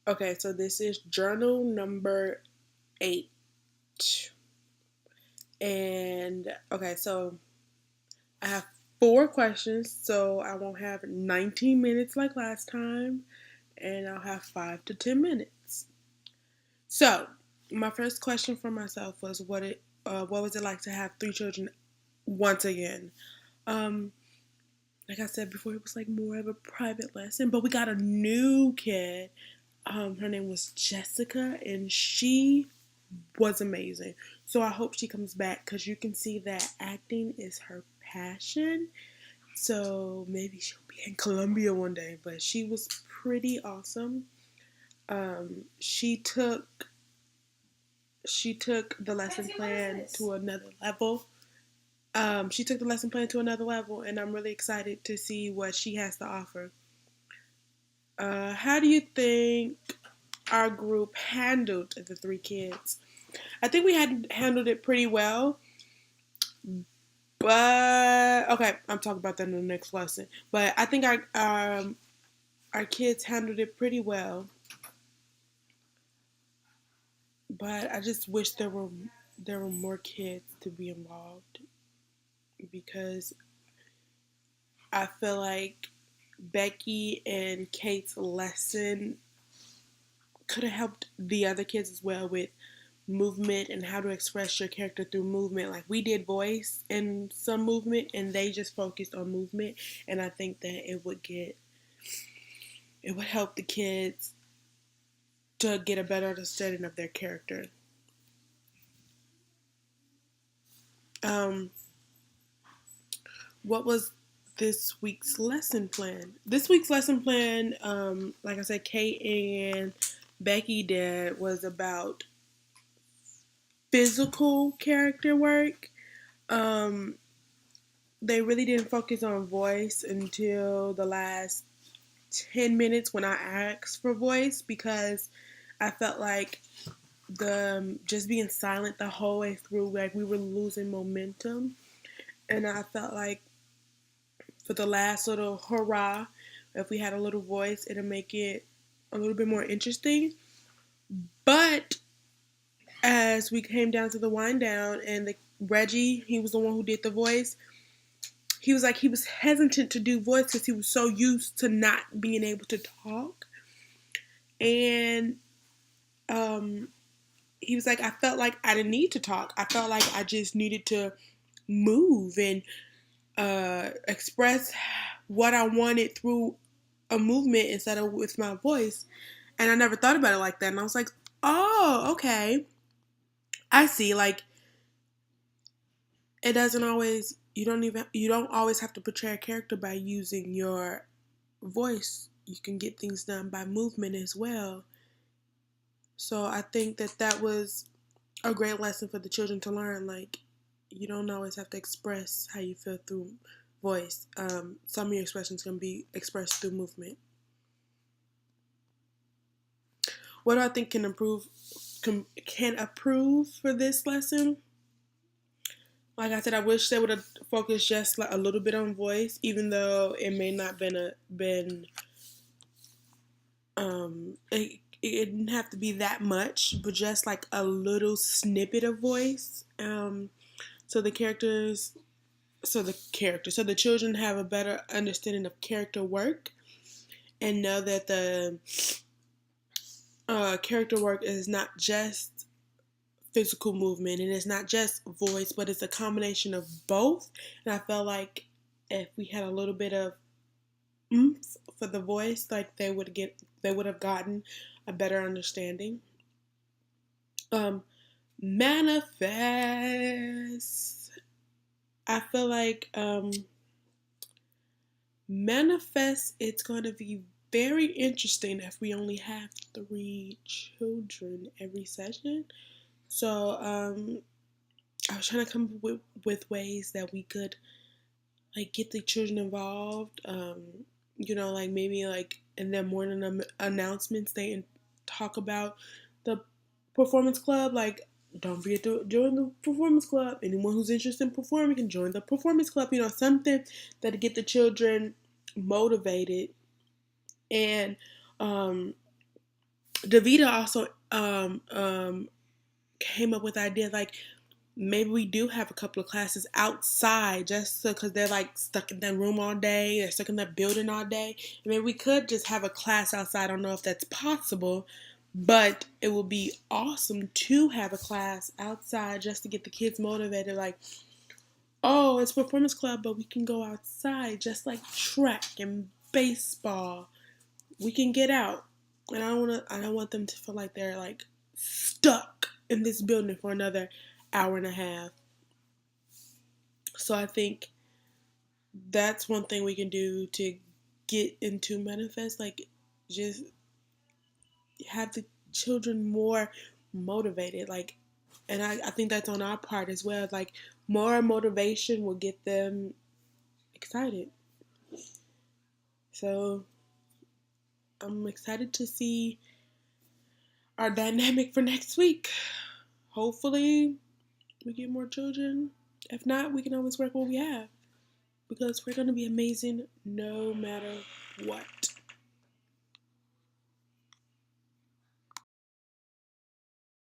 Okay, so this is journal number 8. And okay, so I have 4 questions, so I won't have 19 minutes like last time, and I'll have 5 to 10 minutes. So, my first question for myself was what was it like to have 3 children once again? Um, like I said before, it was like more of a private lesson, but we got a new kid. Her name was Jessica, and she was amazing. So I hope she comes back because you can see that acting is her passion. So maybe she'll be in Columbia one day. But she was pretty awesome. Um, she took she took the lesson plan to another level. She took the lesson plan to another level, and I'm really excited to see what she has to offer. How do you think our group handled the 3 kids? I think we had handled it pretty well. But okay, I'm talking about that in the next lesson. But I think our kids handled it pretty well. But I just wish there were more kids to be involved because I feel like Becky and Kate's lesson could have helped the other kids as well with movement and how to express your character through movement. Like we did voice and some movement, and they just focused on movement. And I think that it would help the kids to get a better understanding of their character. Um, what was this week's lesson plan? This week's lesson plan, like I said, Kate and Becky did was about physical character work. Um, they really didn't focus on voice until the last 10 minutes when I asked for voice because I felt like the just being silent the whole way through, like we were losing momentum. And I felt like for the last little hurrah, if we had a little voice, it'll make it a little bit more interesting. But as we came down to the wind down, and Reggie, he was the one who did the voice. He was like he was hesitant to do voice because he was so used to not being able to talk, and um, he was like, I felt like I didn't need to talk. I felt like I just needed to move and express what I wanted through a movement instead of with my voice. And I never thought about it like that. And I was like, oh, okay. I see. Like, it doesn't always, you don't always have to portray a character by using your voice. You can get things done by movement as well. So I think that was a great lesson for the children to learn. Like, you don't always have to express how you feel through voice. Some of your expressions can be expressed through movement. What do I think can approve for this lesson? Like I said, I wish they would have focused just like a little bit on voice, even though it may not been it didn't have to be that much, but just like a little snippet of voice. So the characters, so the children have a better understanding of character work and know that the character work is not just physical movement and it's not just voice, but it's a combination of both. And I felt like if we had a little bit of oomph for the voice, like they would have gotten a better understanding. Um, Manifest. I feel like manifest. It's going to be very interesting if we only have 3 children every session. So I was trying to come up with ways that we could like get the children involved. Like maybe like in their morning announcements, they talk about the performance club. Like, don't forget to join the performance club. Anyone who's interested in performing can join the performance club. Something that get the children motivated. And Davita also came up with the idea like maybe we do have a couple of classes outside just so because they're like stuck in that room all day, they're stuck in that building all day. And maybe we could just have a class outside. I don't know if that's possible, but it would be awesome to have a class outside just to get the kids motivated. Like, oh, it's performance club, but we can go outside just like track and baseball. We can get out. And I don't want them to feel like they're like stuck in this building for another hour and a half. So I think that's one thing we can do to get into manifest, like just have the children more motivated. Like, and I think that's on our part as well. Like, more motivation will get them excited. So I'm excited to see our dynamic for next week. Hopefully we get more children. If not, we can always work what we have because we're going to be amazing no matter what.